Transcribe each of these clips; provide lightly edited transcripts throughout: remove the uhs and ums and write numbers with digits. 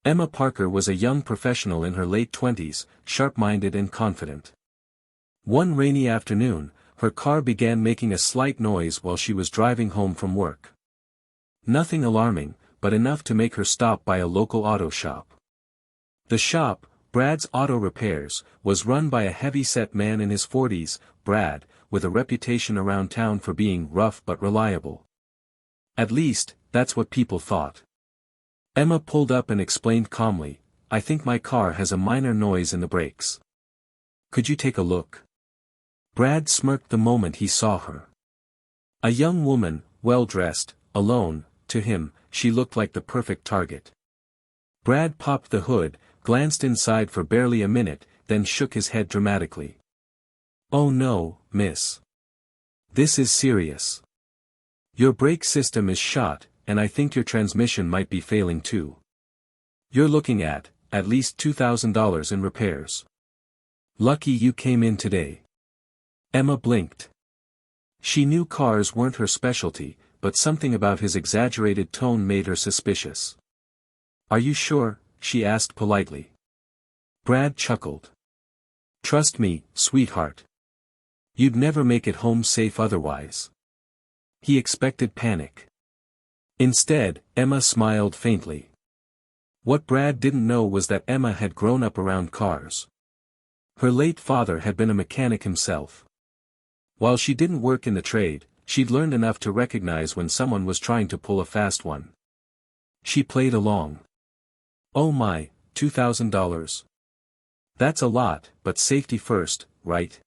Emma Parker was a young professional in her late 20s, sharp-minded and confident. One rainy afternoon, her car began making a slight noise while she was driving home from work. Nothing alarming, but enough to make her stop by a local auto shop. The shop, Brad's Auto Repairs, was run by a heavy-set man in his 40s, Brad, with a reputation around town for being rough but reliable. At least, that's what people thought. Emma pulled up and explained calmly, "I think my car has a minor noise in the brakes. Could you take a look?" Brad smirked the moment he saw her. A young woman, well-dressed, alone, to him, she looked like the perfect target. Brad popped the hood, glanced inside for barely a minute, then shook his head dramatically. "Oh no, miss. This is serious. Your brake system is shot, and I think your transmission might be failing too. You're looking at least $2,000 in repairs. Lucky you came in today." Emma blinked. She knew cars weren't her specialty, but something about his exaggerated tone made her suspicious. "Are you sure?" she asked politely. Brad chuckled. "Trust me, sweetheart. You'd never make it home safe otherwise." He expected panic. Instead, Emma smiled faintly. What Brad didn't know was that Emma had grown up around cars. Her late father had been a mechanic himself. While she didn't work in the trade, she'd learned enough to recognize when someone was trying to pull a fast one. She played along. "Oh my, $2,000. That's a lot, but safety first, right?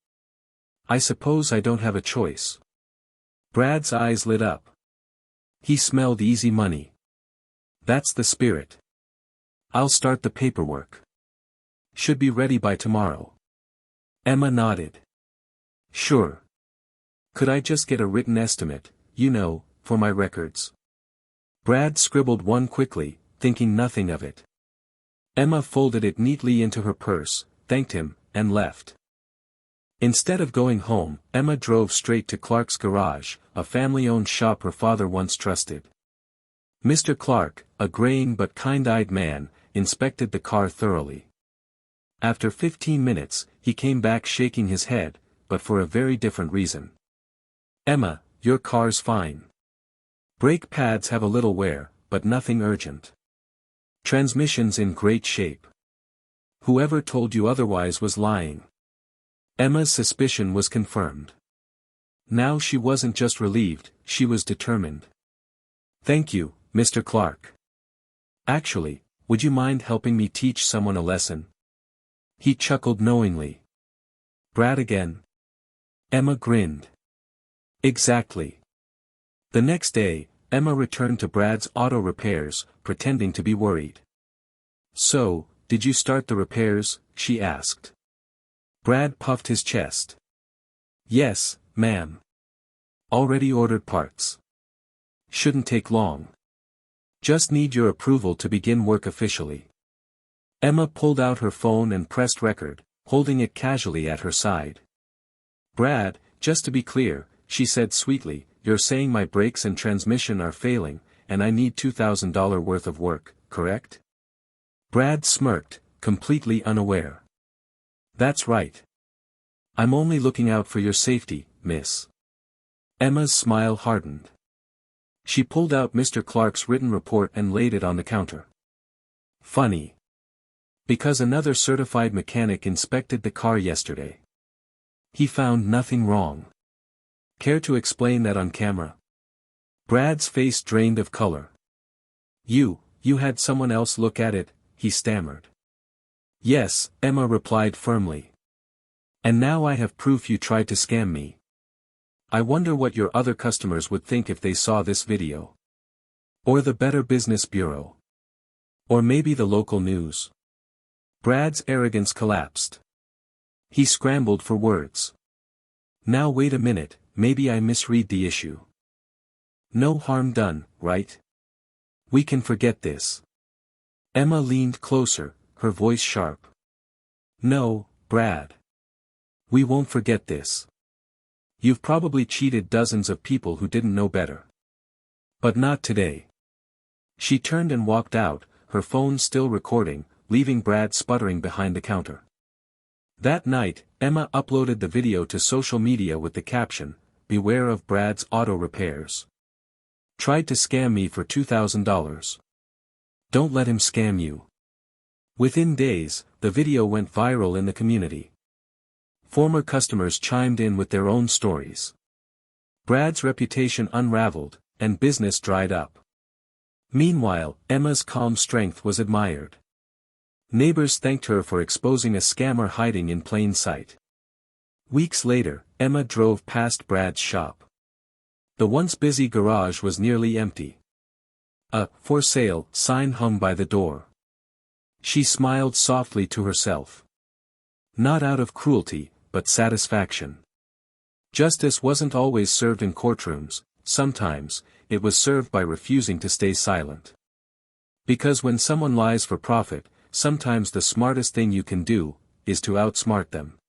I suppose I don't have a choice." Brad's eyes lit up. He smelled easy money. "That's the spirit. I'll start the paperwork. Should be ready by tomorrow." Emma nodded. "Sure. Could I just get a written estimate, for my records?" Brad scribbled one quickly, thinking nothing of it. Emma folded it neatly into her purse, thanked him, and left. Instead of going home, Emma drove straight to Clark's garage, a family-owned shop her father once trusted. Mr. Clark, a graying but kind-eyed man, inspected the car thoroughly. After 15 minutes, he came back shaking his head, but for a very different reason. "Emma, your car's fine. Brake pads have a little wear, but nothing urgent. Transmission's in great shape. Whoever told you otherwise was lying." Emma's suspicion was confirmed. Now she wasn't just relieved, she was determined. "Thank you, Mr. Clark. Actually, would you mind helping me teach someone a lesson?" He chuckled knowingly. "Brad again?" Emma grinned. "Exactly." The next day, Emma returned to Brad's Auto Repairs, pretending to be worried. "So, did you start the repairs?" she asked. Brad puffed his chest. "Yes, ma'am. Already ordered parts. Shouldn't take long. Just need your approval to begin work officially." Emma pulled out her phone and pressed record, holding it casually at her side. "Brad, just to be clear," she said sweetly, "you're saying my brakes and transmission are failing, and I need $2,000 worth of work, correct?" Brad smirked, completely unaware. "That's right. I'm only looking out for your safety, miss." Emma's smile hardened. She pulled out Mr. Clark's written report and laid it on the counter. "Funny. Because another certified mechanic inspected the car yesterday. He found nothing wrong. Care to explain that on camera?" Brad's face drained of color. You had someone else look at it," he stammered. "Yes," Emma replied firmly. "And now I have proof you tried to scam me. I wonder what your other customers would think if they saw this video. Or the Better Business Bureau. Or maybe the local news." Brad's arrogance collapsed. He scrambled for words. "Now wait a minute, maybe I misread the issue. No harm done, right? We can forget this." Emma leaned closer, her voice sharp. "No, Brad. We won't forget this. You've probably cheated dozens of people who didn't know better. But not today." She turned and walked out, her phone still recording, leaving Brad sputtering behind the counter. That night, Emma uploaded the video to social media with the caption, "Beware of Brad's auto repairs. Tried to scam me for $2,000. Don't let him scam you." Within days, the video went viral in the community. Former customers chimed in with their own stories. Brad's reputation unraveled, and business dried up. Meanwhile, Emma's calm strength was admired. Neighbors thanked her for exposing a scammer hiding in plain sight. Weeks later, Emma drove past Brad's shop. The once busy garage was nearly empty. A "for sale" sign hung by the door. She smiled softly to herself. Not out of cruelty, but satisfaction. Justice wasn't always served in courtrooms, sometimes, it was served by refusing to stay silent. Because when someone lies for profit, sometimes the smartest thing you can do, is to outsmart them.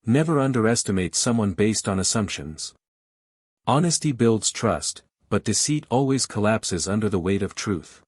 Never underestimate someone based on assumptions. Honesty builds trust, but deceit always collapses under the weight of truth.